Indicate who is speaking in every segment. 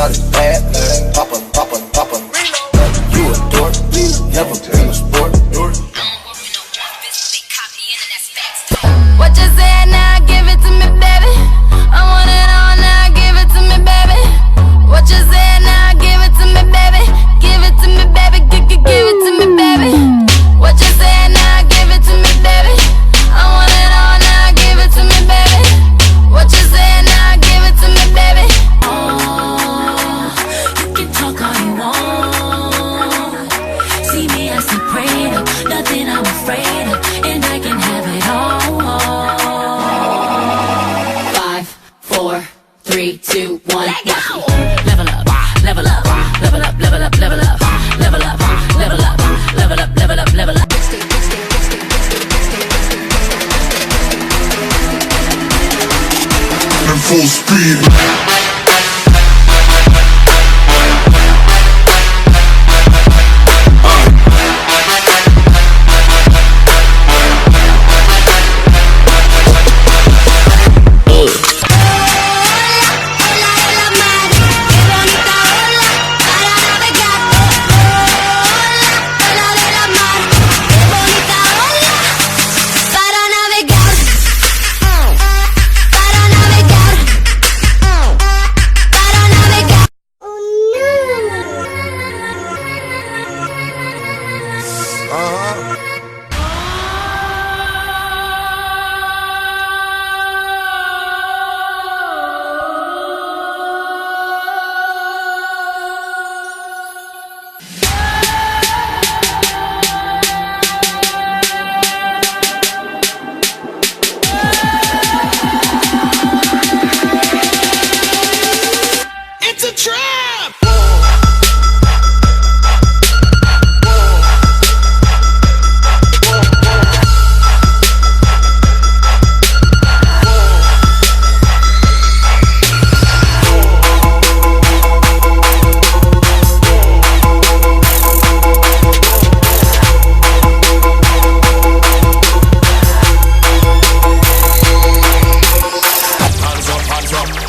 Speaker 1: shawty bad, pop 'em, pop 'em, pop 'em. You a dork, never been a sport.
Speaker 2: What you said now, give it to me, baby. I want it all now, give it to me, baby. What you said now, give it to me, baby. Give it to me, baby, give it to me, baby. What you said now, give it to me, baby. I want it all now, give it to me, baby. What you said now, give it to me, baby.
Speaker 3: Oh, you can talk all you want. See me as a prayer, nothing I'm afraid of, and I can have it all. 5, 4, 3, 2, 1, let's go. Level up, level up, level up, level up, level up, level up, level up, level up, level up, level up.
Speaker 4: In full speed.
Speaker 5: It's a trap!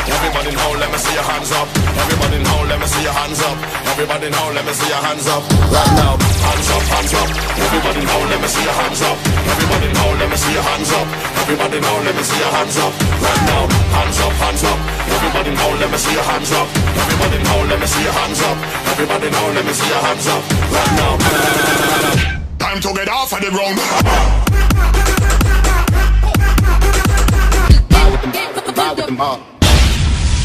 Speaker 4: Everybody now, let me see your hands up. Everybody now, let me see your hands up. Everybody now, let me see your hands up. Right now, hands up, hands up. Everybody now, let me see your hands up. Everybody now, let me see your hands up. Everybody now, let me see your hands up. Right now, hands up, hands up. Everybody now, let me see your hands up. Everybody now, let me see your hands up. Everybody now, let me see your hands up. Right now, time to get off of the ground. Buy with them, buy with them all.